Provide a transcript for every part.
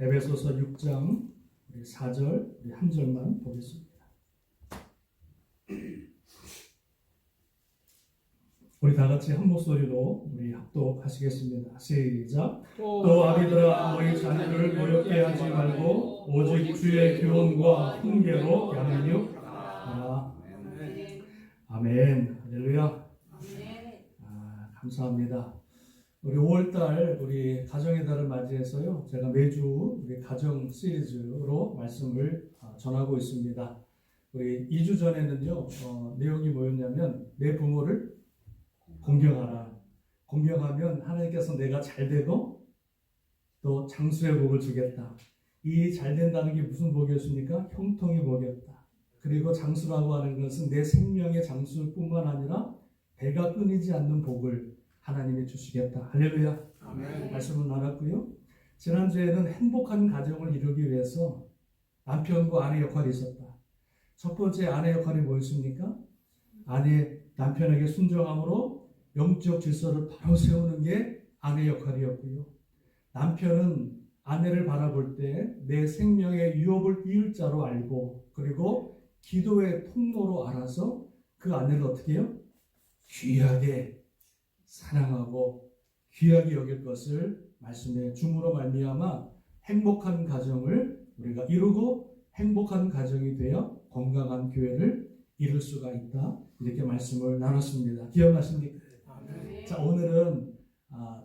에베소서 6장 4절 우리 한 절만 보겠습니다. 우리 다 같이 한 목소리로 우리 합독하시겠습니다. 시작. 또 아비들아 너희 자녀를 모욕게 하지 말고 오직 주의 교훈과 훈계로 양육하라. 아멘. 할렐루야. 감사합니다. 우리 5월달 우리 가정의 달을 맞이해서요, 제가 매주 우리 가정 시리즈로 말씀을 전하고 있습니다. 우리 2주 전에는요, 내용이 뭐였냐면 내 부모를 공경하라. 공경하면 하나님께서 내가 잘되고 또 장수의 복을 주겠다. 이 잘된다는 게 무슨 복이었습니까? 형통의 복이었다. 그리고 장수라고 하는 것은 내 생명의 장수뿐만 아니라 배가 끊이지 않는 복을 하나님이 주시겠다. 할렐루야. 아멘. 말씀을 나눴고요. 지난주에는 행복한 가정을 이루기 위해서 남편과 아내 역할이 있었다. 첫 번째 아내 역할이 뭐였습니까? 남편에게 순종함으로 영적 질서를 바로 세우는 게 아내 역할이었고요. 남편은 아내를 바라볼 때 내 생명의 유업을 이을 자로 알고, 그리고 기도의 통로로 알아서 그 아내를 어떻게 해요? 귀하게 사랑하고 귀하게 여길 것을 말씀해 줌으로 말미암아 행복한 가정을 우리가 이루고 행복한 가정이 되어 건강한 교회를 이룰 수가 있다. 이렇게 말씀을 나눴습니다. 기억나십니까? 네. 자, 오늘은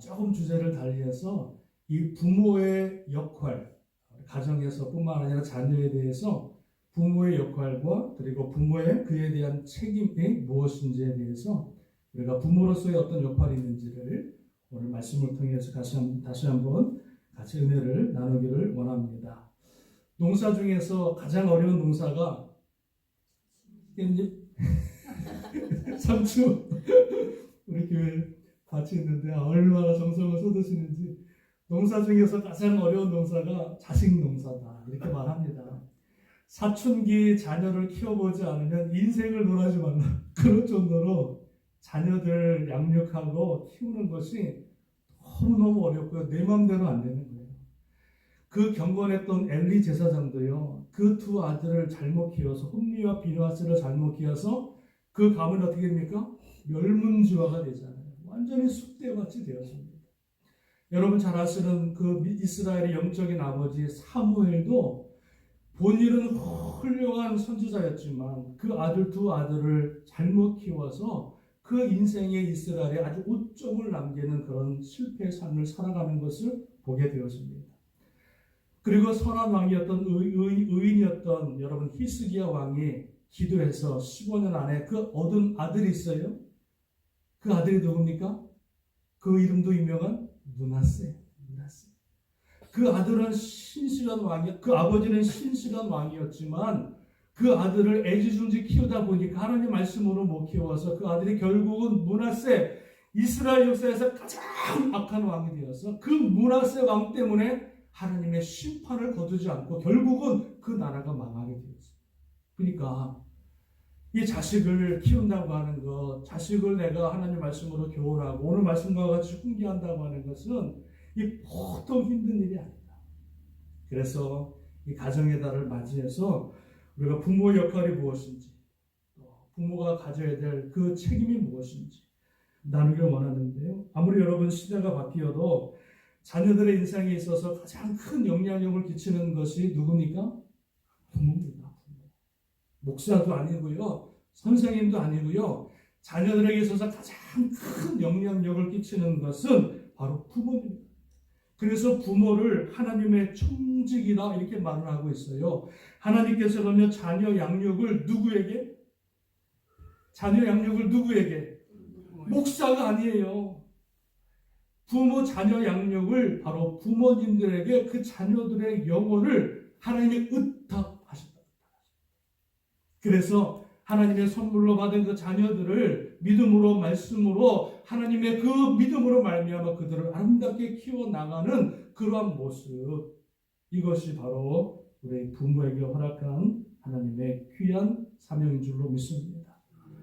조금 주제를 달리해서 이 부모의 역할, 가정에서 뿐만 아니라 자녀에 대해서 부모의 역할과 그리고 부모의 그에 대한 책임이 무엇인지에 대해서 우리가 부모로서의 어떤 역할이 있는지를 오늘 말씀을 통해서 다시 한번 같이 은혜를 나누기를 원합니다. 농사 중에서 가장 어려운 농사가 상추. 우리 교회 같이 있는데 얼마나 정성을 쏟으시는지. 농사 중에서 가장 어려운 농사가 자식 농사다 이렇게 말합니다. 사춘기 자녀를 키워보지 않으면 인생을 논하지 말라. 그럴 정도로 자녀들 양육하고 키우는 것이 너무너무 어렵고요. 내 마음대로 안 되는 거예요. 그 경건했던 엘리 제사장도요, 그 두 아들을 잘못 키워서, 홈리와 비느하스를 잘못 키워서 그 가문이 어떻게 됩니까? 멸문지화가 되잖아요. 완전히 쑥대밭이 되었습니다. 여러분 잘 아시는 그 이스라엘의 영적인 아버지 사무엘도 본인은 훌륭한 선지자였지만 그 두 아들을 잘못 키워서 그 인생의 이스라엘에 아주 오점을 남기는 그런 실패의 삶을 살아가는 것을 보게 되었습니다. 그리고 선한 왕이었던 의인이었던 여러분 히스기야 왕이 기도해서 15년 안에 그 얻은 아들이 있어요. 그 아들이 누굽니까? 그 이름도 유명한 므낫세. 그 아들은 신실한 왕이, 그 아버지는 신실한 왕이었지만 그 아들을 애지중지 키우다 보니까 하나님 말씀으로 못 키워서 그 아들이 결국은 므낫세, 이스라엘 역사에서 가장 악한 왕이 되어서 그 므낫세 왕 때문에 하나님의 심판을 거두지 않고 결국은 그 나라가 망하게 되었어요. 그러니까 이 자식을 키운다고 하는 것, 자식을 내가 하나님 말씀으로 교훈하고 오늘 말씀과 같이 훈계한다고 하는 것은 이 보통 힘든 일이 아니다. 그래서 이 가정의 달을 맞이해서 우리가 부모의 역할이 무엇인지, 부모가 가져야 될 그 책임이 무엇인지 나누길 원하는데요. 아무리 여러분 시대가 바뀌어도 자녀들의 인생에 있어서 가장 큰 영향력을 끼치는 것이 누굽니까? 부모입니다. 목사도 아니고요, 선생님도 아니고요, 자녀들에게 있어서 가장 큰 영향력을 끼치는 것은 바로 부모입니다. 그래서 부모를 하나님의 청직이다 이렇게 말을 하고 있어요. 하나님께서는요, 자녀 양육을 누구에게? 목사가 아니에요. 부모 자녀 양육을 바로 부모님들에게 그 자녀들의 영혼을 하나님이 의탁하셨다. 그래서 하나님의 선물로 받은 그 자녀들을 믿음으로 말씀으로 하나님의 그 믿음으로 말미암아 그들을 아름답게 키워나가는 그러한 모습, 이것이 바로 우리 부모에게 허락한 하나님의 귀한 사명인 줄로 믿습니다.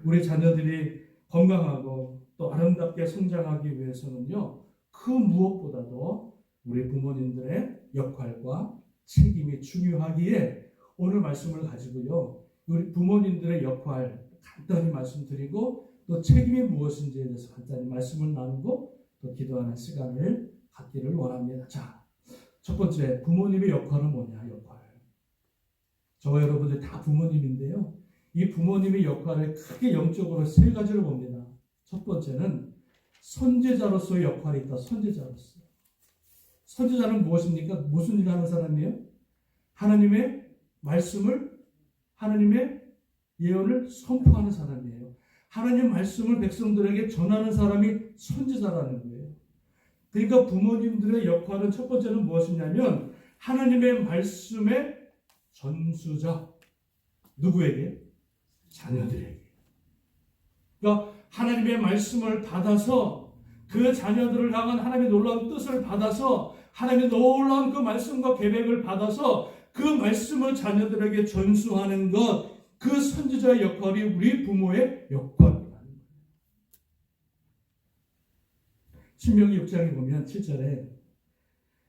우리 자녀들이 건강하고 또 아름답게 성장하기 위해서는요, 그 무엇보다도 우리 부모님들의 역할과 책임이 중요하기에 오늘 말씀을 가지고요. 우리 부모님들의 역할 간단히 말씀드리고 또 책임이 무엇인지에 대해서 간단히 말씀을 나누고 또 기도하는 시간을 갖기를 원합니다. 자, 첫 번째 부모님의 역할은 뭐냐? 역할. 저와 여러분들 다 부모님인데요. 이 부모님의 역할을 크게 영적으로 세 가지로 봅니다. 첫 번째는 선지자로서의 역할이 있다. 선지자로서. 선지자는 무엇입니까? 무슨 일을 하는 사람이에요? 하나님의 말씀을, 하나님의 예언을 선포하는 사람이에요. 하나님 말씀을 백성들에게 전하는 사람이 선지자라는 거예요. 그러니까 부모님들의 역할은 첫 번째는 무엇이냐면 하나님의 말씀의 전수자. 누구에게? 자녀들에게. 그러니까 하나님의 말씀을 받아서 그 자녀들을 향한 하나님의 놀라운 뜻을 받아서 하나님의 놀라운 그 말씀과 계획을 받아서 그 말씀을 자녀들에게 전수하는 것, 그 선지자의 역할이 우리 부모의 역할이라는 거예요. 신명기 6장에 보면 7절에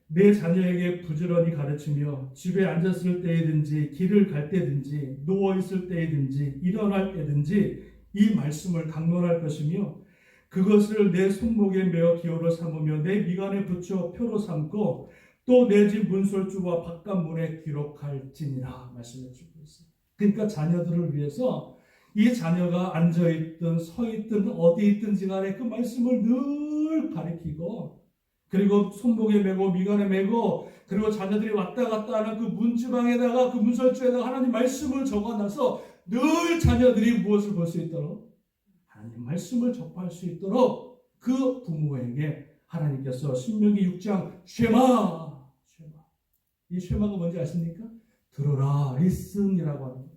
내 자녀에게 부지런히 가르치며 집에 앉았을 때이든지 길을 갈 때든지 누워있을 때이든지 일어날 때든지 이 말씀을 강론할 것이며 그것을 내 손목에 메어 기호로 삼으며 내 미간에 붙여 표로 삼고 또 내 집 문설주와 바깥문에 기록할지니라 말씀해 주고 있어요. 그러니까 자녀들을 위해서 이 자녀가 앉아있든 서있든 어디 있든지 간에 그 말씀을 늘 가르치고 그리고 손목에 메고 미간에 메고 그리고 자녀들이 왔다 갔다 하는 그 문지방에다가 그 문설주에다가 하나님 말씀을 적어놔서 늘 자녀들이 무엇을 볼 수 있도록 하나님 말씀을 접할 수 있도록 그 부모에게 하나님께서 신명기 6장 쉐마 이 쉐마가 뭔지 아십니까? 들어라 리슨이라고 하는 거예요.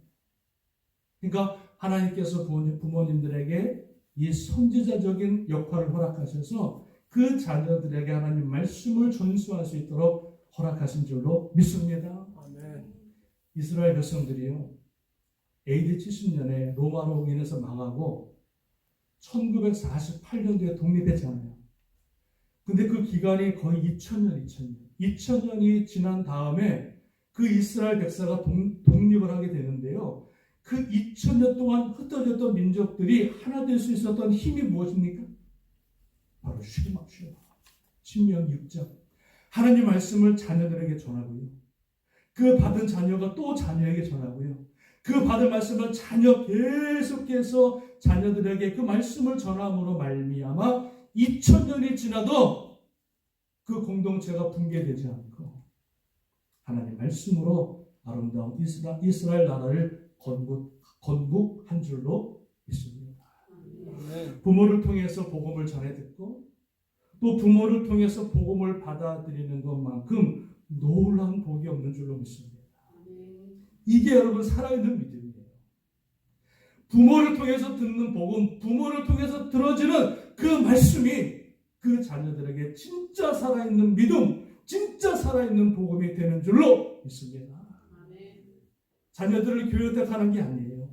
그러니까 하나님께서 부모님들에게 이 선지자적인 역할을 허락하셔서 그 자녀들에게 하나님 말씀을 전수할 수 있도록 허락하신 줄로 믿습니다. 아멘. 이스라엘 백성들이요. AD 70년에 로마로 인해서 망하고 1948년도에 독립했잖아요. 근데 그 기간이 거의 2000년이 지난 다음에 그 이스라엘 백사가 독립을 하게 되는데요. 그 2000년 동안 흩어졌던 민족들이 하나 될 수 있었던 힘이 무엇입니까? 바로 쉐마. 신명기 6장. 하나님 말씀을 자녀들에게 전하고요. 그 받은 자녀가 또 자녀에게 전하고요. 그 받은 말씀을 자녀 계속해서 자녀들에게 그 말씀을 전함으로 말미암아 2000년이 지나도 그 공동체가 붕괴되지 않고 하나님 말씀으로 아름다운 이스라엘 나라를 건국한 줄로 믿습니다. 부모를 통해서 복음을 전해 듣고 또 부모를 통해서 복음을 받아들이는 것만큼 놀라운 복이 없는 줄로 믿습니다. 이게 여러분 살아있는 믿음이에요. 부모를 통해서 듣는 복음, 부모를 통해서 들어지는 그 말씀이 그 자녀들에게 진짜 살아있는 믿음, 진짜 살아있는 복음이 되는 줄로 믿습니다. 자녀들을 교회 택하는 게 아니에요.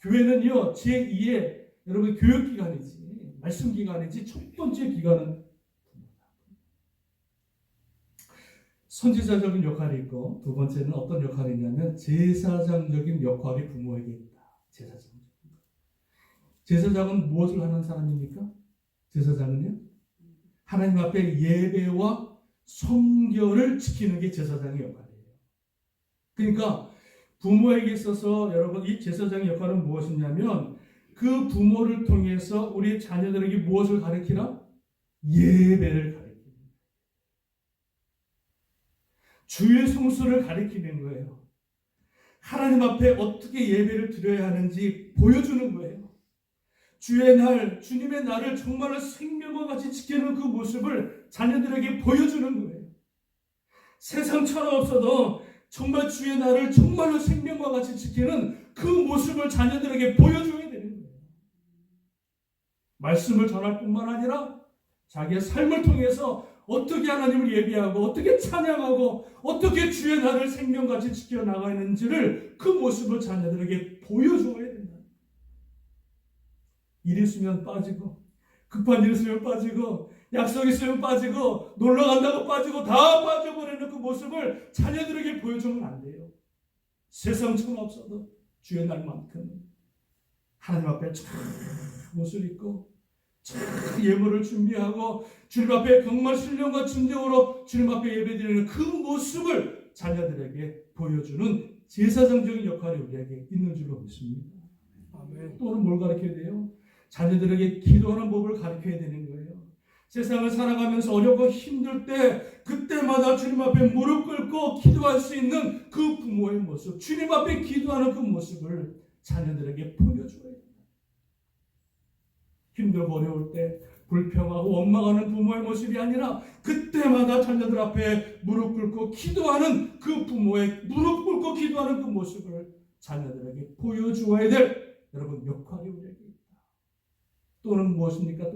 교회는요, 제2의 여러분 교육기관이지, 말씀기관이지, 첫 번째 기관은 선지자적인 역할이 있고, 두 번째는 어떤 역할이 있냐면 제사장적인 역할이 부모에게 있다. 제사장은 무엇을 하는 사람입니까? 제사장은요, 하나님 앞에 예배와 성결을 지키는 게 제사장의 역할이에요. 그러니까 부모에게 있어서 여러분 이 제사장의 역할은 무엇이냐면 그 부모를 통해서 우리 자녀들에게 무엇을 가르치라? 예배를 가르치는 거예요. 주의 성수를 가르치는 거예요. 하나님 앞에 어떻게 예배를 드려야 하는지 보여주는 거예요. 주의 날, 주님의 날을 정말로 생명과 같이 지키는 그 모습을 자녀들에게 보여주는 거예요. 세상처럼 없어도 정말 주의 날을 정말로 생명과 같이 지키는 그 모습을 자녀들에게 보여줘야 되는 거예요. 말씀을 전할 뿐만 아니라 자기의 삶을 통해서 어떻게 하나님을 예배하고 어떻게 찬양하고 어떻게 주의 날을 생명같이 지켜나가는지를 그 모습을 자녀들에게 보여줘야 된다. 일 있으면 빠지고 급한 일 있으면 빠지고 약속 있으면 빠지고 놀러 간다고 빠지고 다 빠져버리는 그 모습을 자녀들에게 보여주면 안 돼요. 세상처럼 없어도 주의 날만큼 하나님 앞에 참 옷을 입고 참 예물을 준비하고 주님 앞에 정말 신령과 진정으로 주님 앞에 예배드리는 그 모습을 자녀들에게 보여주는 제사장적인 역할이 우리에게 있는 줄로 믿습니다. 아멘. 또는 뭘 가르쳐야 돼요? 자녀들에게 기도하는 법을 가르쳐야 되는 거예요. 세상을 살아가면서 어렵고 힘들 때 그때마다 주님 앞에 무릎 꿇고 기도할 수 있는 그 부모의 모습, 주님 앞에 기도하는 그 모습을 자녀들에게 보여줘야 됩니다. 힘들고 어려울 때 불평하고 원망하는 부모의 모습이 아니라 그때마다 자녀들 앞에 무릎 꿇고 기도하는 그 부모의 무릎 꿇고 기도하는 그 모습을 자녀들에게 보여주어야 될 여러분 역할이 우리에게 있다. 또는 무엇입니까?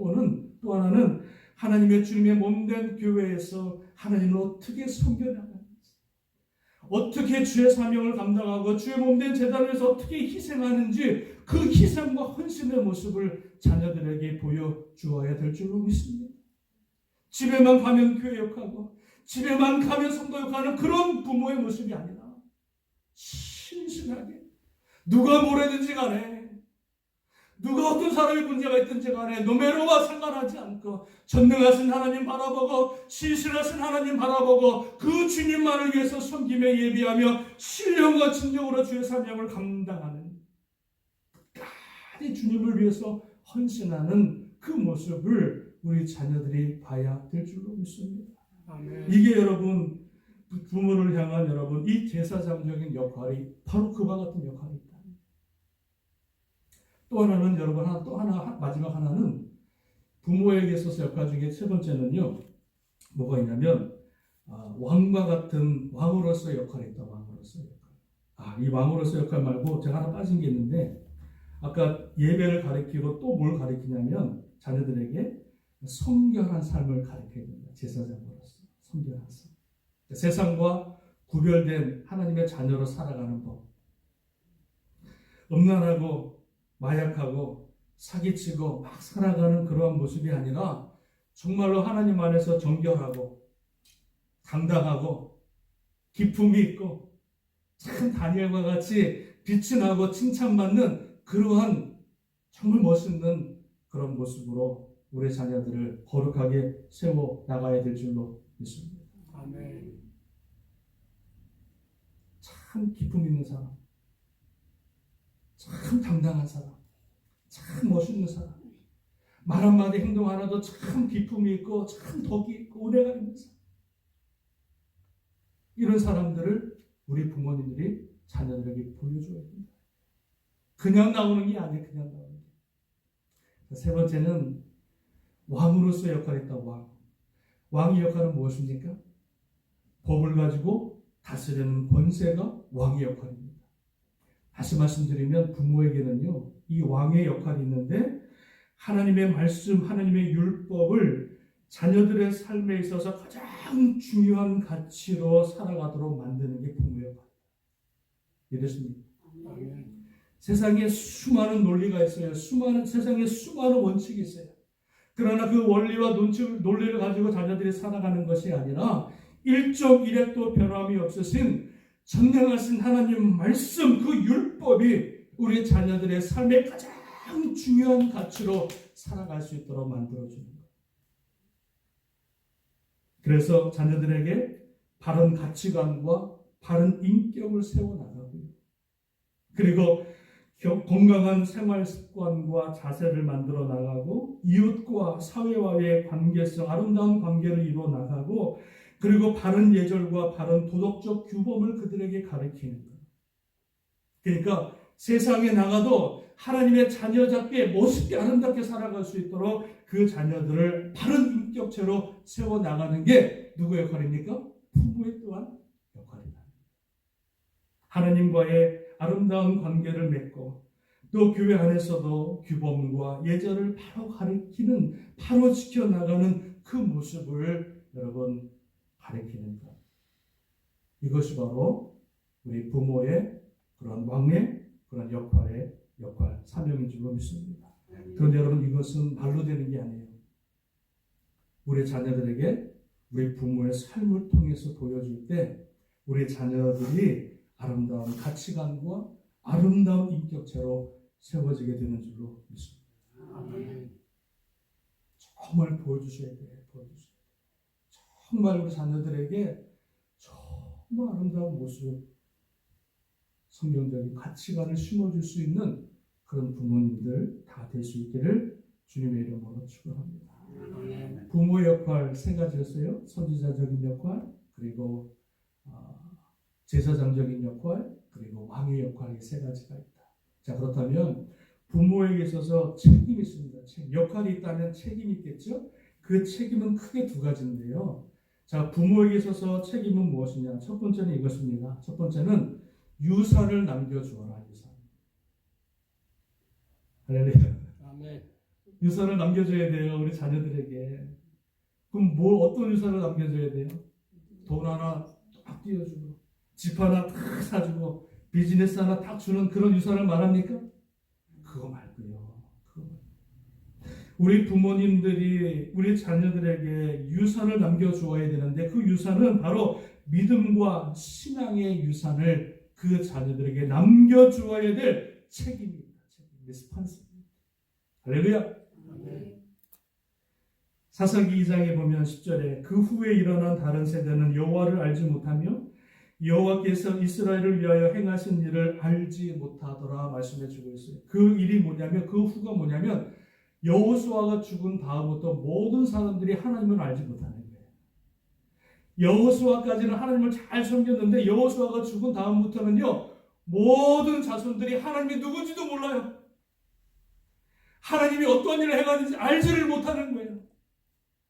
또 하나는 하나님의 주님의 몸된 교회에서 하나님을 어떻게 섬겨나가는지, 어떻게 주의 사명을 감당하고 주의 몸된 제단을 위해서 어떻게 희생하는지 그 희생과 헌신의 모습을 자녀들에게 보여주어야 될 줄로 믿습니다. 집에만 가면 교회 역하고 집에만 가면 성도 역하는 그런 부모의 모습이 아니라 신실하게 누가 뭐라든지 간에 누가 어떤 사람의 문제가 있든지 간에 노매로와 상관하지 않고 전능하신 하나님 바라보고 신실하신 하나님 바라보고 그 주님만을 위해서 섬기며 예비하며 신령과 진정으로 주의 사명을 감당하는 끝까지 주님을 위해서 헌신하는 그 모습을 우리 자녀들이 봐야 될 줄로 믿습니다. 아멘. 이게 여러분 부모를 향한 여러분 이 제사장적인 역할이 바로 그와 같은 역할이 있다. 또 하나는 여러분 마지막 하나는 부모에게 있어서 역할 중에 세 번째는요 뭐가 있냐면 왕과 같은 왕으로서의 역할이 있다. 왕으로서의 역할. 이 왕으로서의 역할 말고 제가 하나 빠진 게 있는데 아까 예배를 가리키고 또 뭘 가리키냐면 자녀들에게 성결한 삶을 가리켜야 된다. 제사장으로서 성결한 삶. 세상과 구별된 하나님의 자녀로 살아가는 법. 음란하고 마약하고 사기치고 막 살아가는 그러한 모습이 아니라 정말로 하나님 안에서 정결하고 당당하고 기품이 있고 참 다니엘과 같이 빛이 나고 칭찬받는 그러한 정말 멋있는 그런 모습으로 우리 자녀들을 거룩하게 세워 나가야 될 줄로 믿습니다. 아멘. 참 기품 있는 사람, 참 당당한 사람, 참 멋있는 사람, 말 한마디 행동 하나도 참 기품이 있고 참 덕이 있고 은혜가 있는 사람. 이런 사람들을 우리 부모님들이 자녀들에게 보여줘야 됩니다. 그냥 나오는 게 아니에요. 그냥 나오는 게. 세 번째는 왕으로서의 역할이 있다. 왕의 역할은 무엇입니까? 법을 가지고 다스리는 권세가 왕의 역할입니다. 다시 말씀드리면 부모에게는요 이 왕의 역할이 있는데 하나님의 말씀, 하나님의 율법을 자녀들의 삶에 있어서 가장 중요한 가치로 살아가도록 만드는 게 부모의 역할입니다. 이랬습니다. 아멘. 세상에 수많은 논리가 있어요. 세상에 수많은 원칙이 있어요. 그러나 그 원리와 논리를 가지고 자녀들이 살아가는 것이 아니라 일정일획도 변함이 없으신 전능하신 하나님 말씀 그 율법이 우리 자녀들의 삶의 가장 중요한 가치로 살아갈 수 있도록 만들어주는 거예요. 그래서 자녀들에게 바른 가치관과 바른 인격을 세워나가고요. 그리고 건강한 생활 습관과 자세를 만들어 나가고 이웃과 사회와의 관계성, 아름다운 관계를 이루어 나가고 그리고 바른 예절과 바른 도덕적 규범을 그들에게 가르치는 거예요. 그러니까 세상에 나가도 하나님의 자녀답게 멋있게 아름답게 살아갈 수 있도록 그 자녀들을 바른 인격체로 세워나가는 게 누구의 역할입니까? 부모의 또한 역할이다. 하나님과의 아름다운 관계를 맺고 또 교회 안에서도 규범과 예절을 바로 가리키는, 바로 지켜나가는 그 모습을 여러분 가리키는 것. 이것이 바로 우리 부모의 그런 왕의 그런 역할, 사명인 줄로 믿습니다. 그런데 여러분 이것은 말로 되는 게 아니에요. 우리 자녀들에게 우리 부모의 삶을 통해서 보여줄 때 우리 자녀들이 아름다운 가치관과 아름다운 인격체로 세워지게 되는 줄로 믿습니다. 아멘. 정말 보여주셔야 돼요. 보여주셔야 돼요. 정말 우리 자녀들에게 정말 아름다운 모습, 성경적인 가치관을 심어줄 수 있는 그런 부모님들 다 될 수 있기를 주님의 이름으로 축원합니다. 아멘. 부모의 역할 세 가지였어요. 선지자적인 역할, 그리고 제사장적인 역할, 그리고 왕의 역할이 세 가지가 있다. 자, 그렇다면 부모에게 있어서 책임이 있습니다. 역할이 있다면 책임이 있겠죠? 그 책임은 크게 두 가지인데요. 자, 부모에게 있어서 책임은 무엇이냐? 첫 번째는 이것입니다. 첫 번째는 유산을 남겨주어라. 유산. 할렐루야. 아멘. 유산을 남겨줘야 돼요. 우리 자녀들에게. 그럼 어떤 유산을 남겨줘야 돼요? 돈 하나 딱 띄워주고, 집 하나 딱 사주고, 비즈니스 하나 딱 주는 그런 유산을 말합니까? 그거 말고요. 우리 부모님들이 우리 자녀들에게 유산을 남겨주어야 되는데 그 유산은 바로 믿음과 신앙의 유산을 그 자녀들에게 남겨주어야 될 책임입니다. 리스폰스입니다. 할렐루야. 아멘. 사사기 2장에 보면 10절에 그 후에 일어난 다른 세대는 여호와를 알지 못하며 여호와께서 이스라엘을 위하여 행하신 일을 알지 못하더라 말씀해 주고 있어요. 그 일이 뭐냐면 그 후가 뭐냐면 여호수아가 죽은 다음부터 모든 사람들이 하나님을 알지 못하는 거예요. 여호수아까지는 하나님을 잘 섬겼는데 여호수아가 죽은 다음부터는요 모든 자손들이 하나님이 누군지도 몰라요. 하나님이 어떤 일을 행하는지 알지를 못하는 거예요.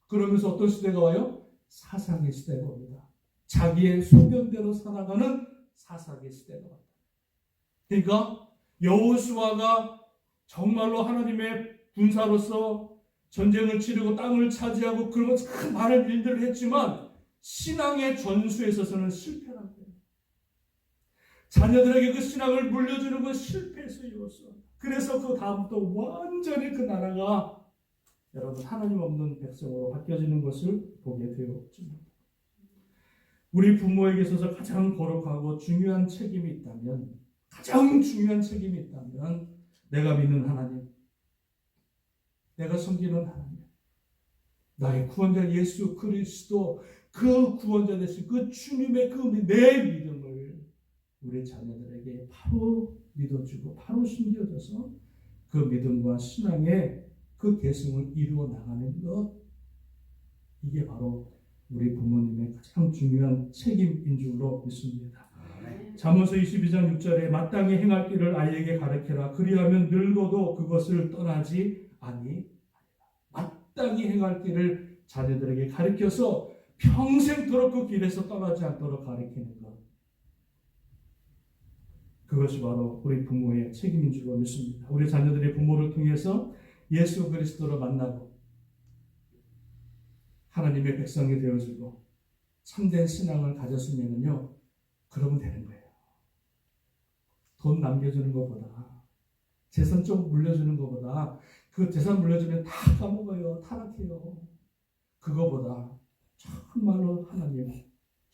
그러면서 어떤 시대가 와요? 사사기 시대가 옵니다. 자기의 소견대로 살아가는 사사기 시대가 왔다. 그러니까 여호수아가 정말로 하나님의 군사로서 전쟁을 치르고 땅을 차지하고 그런 참 많은 일들을 했지만 신앙의 전수에 있어서는 실패한 거예요. 자녀들에게 그 신앙을 물려주는 건 실패했어요. 여호수아. 그래서 그 다음부터 완전히 그 나라가 여러분 하나님 없는 백성으로 바뀌어지는 것을 보게 되었습니다. 우리 부모에게 있어서 가장 거룩하고 중요한 책임이 있다면 가장 중요한 책임이 있다면 내가 믿는 하나님, 내가 섬기는 하나님, 나의 구원자 예수 그리스도 그 구원자 되신 그 주님의 그 내 믿음을 우리 자녀들에게 바로 믿어주고 바로 숨겨줘서 그 믿음과 신앙의 그 계승을 이루어 나가는 것, 이게 바로 우리 부모님의 가장 중요한 책임인 줄로 믿습니다. 잠언서 22장 6절에 마땅히 행할 길을 아이에게 가르쳐라. 그리하면 늙어도 그것을 떠나지 아니하리라. 마땅히 행할 길을 자녀들에게 가르쳐서 평생토록 그 길에서 떠나지 않도록 가르치는 것. 그것이 바로 우리 부모의 책임인 줄로 믿습니다. 우리 자녀들이 부모를 통해서 예수 그리스도를 만나고 하나님의 백성이 되어지고 참된 신앙을 가졌으면요, 그러면 되는 거예요. 돈 남겨주는 것보다, 재산 좀 물려주는 것보다, 그 재산 물려주면 다 까먹어요, 타락해요. 그거보다 정말로 하나님,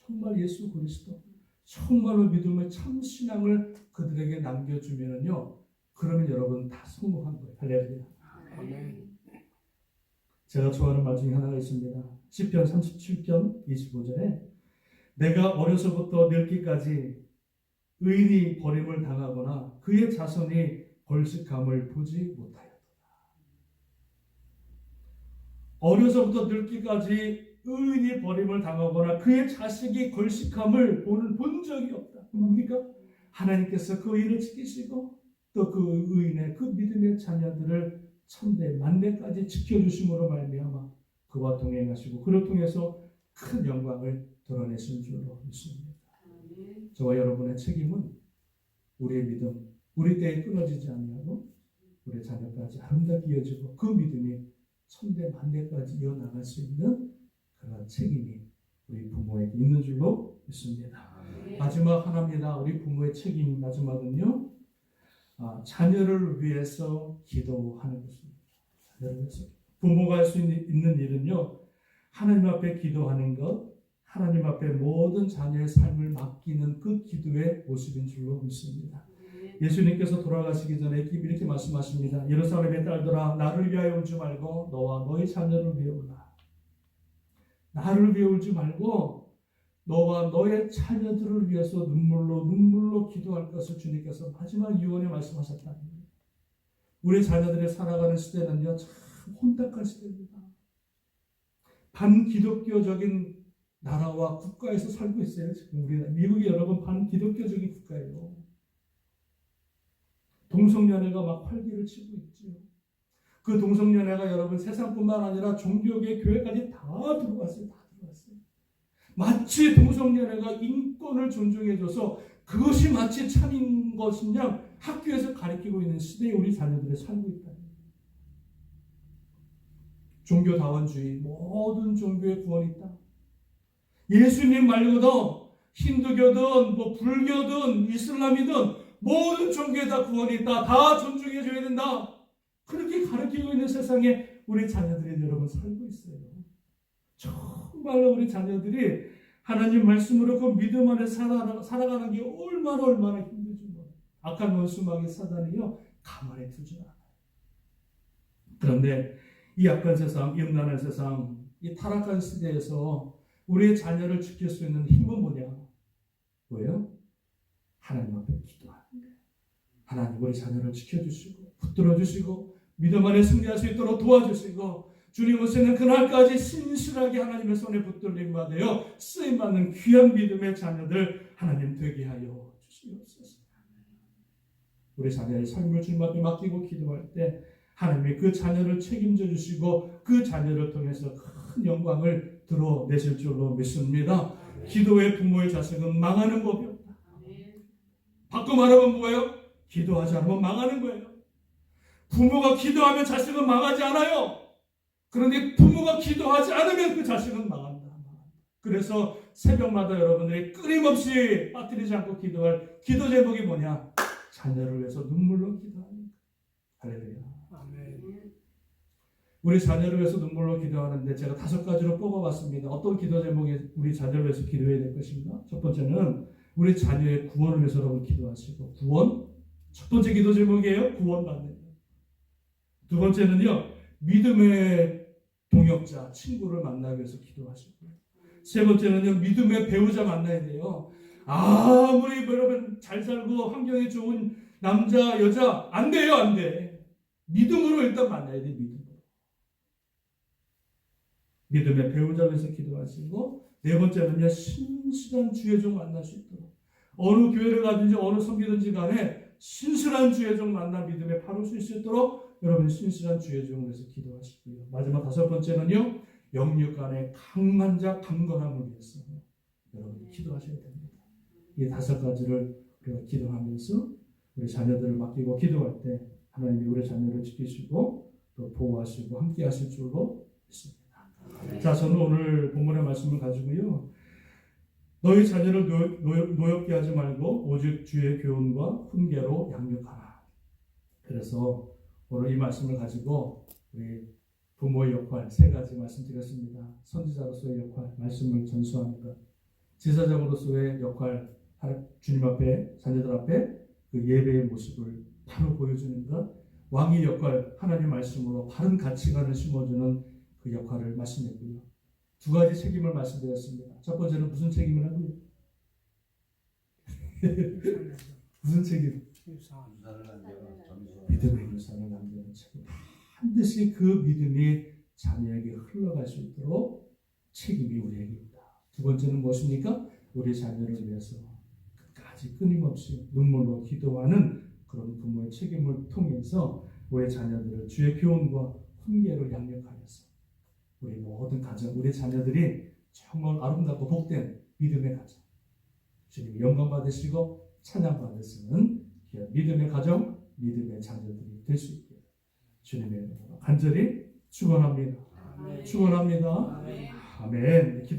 정말 예수 그리스도, 정말로 믿음의 참 신앙을 그들에게 남겨주면요, 그러면 여러분 다 성공한 거예요. 할렐루야. 아멘. 제가 좋아하는 말 중에 하나가 있습니다. 시편 37편 25절에 내가 어려서부터 늙기까지 의인이 버림을 당하거나 그의 자손이 벌식함을 보지 못하였다. 어려서부터 늙기까지 의인이 버림을 당하거나 그의 자식이 걸식함을 본 적이 없다. 뭡니까? 하나님께서 그 의인을 지키시고 또 그 의인의 그 믿음의 자녀들을 천대 만대까지 지켜주심으로 말미암아 그와 동행하시고 그를 통해서 큰 영광을 드러내신 줄로 믿습니다. 저와 여러분의 책임은 우리의 믿음, 우리 때에 끊어지지 아니하고 우리 자녀까지 아름답게 이어지고 그 믿음이 천대 만대까지 이어나갈 수 있는 그런 책임이 우리 부모에게 있는 줄로 믿습니다. 마지막 하나입니다. 우리 부모의 책임 마지막은요, 자녀를 위해서 기도하는 것입니다. 자녀를 위해서. 부모가 할 수 있는 일은요, 하나님 앞에 기도하는 것, 하나님 앞에 모든 자녀의 삶을 맡기는 그 기도의 모습인 줄로 믿습니다. 예수님께서 돌아가시기 전에 이렇게 말씀하십니다. 예루살렘의 딸들아, 나를 위하여 울지 말고 너와 너의 자녀를 위하여 울라. 나를 위하여 울지 말고 너와 너의 자녀들을 위해서 눈물로 기도할 것을 주님께서 마지막 유언에 말씀하셨다. 우리 자녀들의 살아가는 시대는요, 참 혼탁한 시대입니다. 반기독교적인 나라와 국가에서 살고 있어요. 지금 우리 미국이 여러분 반기독교적인 국가예요. 동성연애가 막 활기를 치고 있죠. 그 동성연애가 여러분 세상뿐만 아니라 종교계 교회까지 다 들어왔어요. 마치 동성연애가 인권을 존중해줘서 그것이 마치 참인 것이냐 학교에서 가르치고 있는 시대에 우리 자녀들이 살고 있다. 종교다원주의, 모든 종교의 구원이 있다. 예수님 말고도 힌두교든 불교든 이슬람이든 모든 종교에 다 구원이 있다. 다 존중해줘야 된다. 그렇게 가르치고 있는 세상에 우리 자녀들이 여러분 살고 있어요. 정말로 우리 자녀들이 하나님 말씀으로 그 믿음 안에 살아가는 게 얼마나 힘들지. 악한 원수마귀 사단이요 가만히 두지 않아요. 그런데 이 악한 세상, 이 음란한 세상, 이 타락한 시대에서 우리의 자녀를 지킬 수 있는 힘은 뭐냐? 뭐예요? 하나님 앞에 기도하는 거예요. 하나님 우리 자녀를 지켜주시고 붙들어주시고 믿음 안에 승리할 수 있도록 도와주시고 주님 오시는 그날까지 신실하게 하나님의 손에 붙들림 받아요 쓰임받는 귀한 믿음의 자녀들 하나님 되게 하여 주시옵소서. 우리 자녀의 삶을 주님 앞에 맡기고 기도할 때 하나님이 그 자녀를 책임져 주시고 그 자녀를 통해서 큰 영광을 드러내실 줄로 믿습니다. 기도의 부모의 자식은 망하는 법이 없다. 바꿔 말하면 뭐예요? 기도하지 않으면 망하는 거예요. 부모가 기도하면 자식은 망하지 않아요. 그런데 부모가 기도하지 않으면 그 자식은 망한다. 그래서 새벽마다 여러분들이 끊임없이 빠뜨리지 않고 기도할 기도 제목이 뭐냐? 자녀를 위해서 눈물로 기도하는 것. 할렐루야. 아멘. 우리 자녀를 위해서 눈물로 기도하는데 제가 5가지로 뽑아봤습니다. 어떤 기도 제목이 우리 자녀를 위해서 기도해야 될 것인가? 첫 번째는 우리 자녀의 구원을 위해서 여러분 기도하시고 구원? 첫 번째 기도 제목이에요. 구원받는 것. 두 번째는요. 믿음의 동역자, 친구를 만나기 위해서 기도하시고 세 번째는요. 믿음의 배우자 만나야 돼요. 아무리 여러분 잘 살고 환경이 좋은 남자, 여자 안 돼요. 안 돼. 믿음으로 일단 만나야 돼. 믿음의 배우자 위해서 기도하시고 네 번째는요. 신실한 주의 종 만날 수 있도록 어느 교회를 가든지 어느 섬기든지 간에 신실한 주의 종 만나 믿음에 바로 수 있도록 여러분 신실한 주의 종을 위해서 기도하시고요. 마지막 5번째는요. 영육 간의 강한 자 강건함을 위해서 여러분 기도하셔야 됩니다. 이 5가지를 우리가 기도하면서 우리 자녀들을 맡기고 기도할 때 하나님이 우리 자녀를 지키시고 또 보호하시고 함께 하실 줄로 믿습니다. 자, 저는 오늘 본문의 말씀을 가지고요. 너희 자녀를 노엽게 하지 말고 오직 주의 교훈과 훈계로 양육하라. 그래서 오늘 이 말씀을 가지고 우리 부모의 역할 3가지 말씀드렸습니다. 선지자로서의 역할, 말씀을 전수하는 것. 제사장으로서의 역할, 주님 앞에, 자녀들 앞에 그 예배의 모습을 바로 보여주는 것. 왕의 역할, 하나님 말씀으로 바른 가치관을 심어주는 그 역할을 말씀했고요. 2가지 책임을 말씀드렸습니다. 첫 번째는 무슨 책임이라고요? 무슨 책임? 믿음의 유산을 남기는 책임. 반드시 그 믿음이 자녀에게 흘러갈 수 있도록 책임이 우리에게 있다. 2번째는 무엇입니까? 우리 자녀를 위해서 끝까지 끊임없이 눈물로 기도하는 그런 부모의 책임을 통해서 우리 자녀들을 주의 교훈과 훈계로 양육하면서 우리 모든 가정, 우리 자녀들이 정말 아름답고 복된 믿음의 가정, 주님 영광 받으시고 찬양 받으시는 믿음의 가정, 믿음의 자녀들이 될 수 있게 주님의 이름으로 간절히 축원합니다. 축원합니다. 아멘.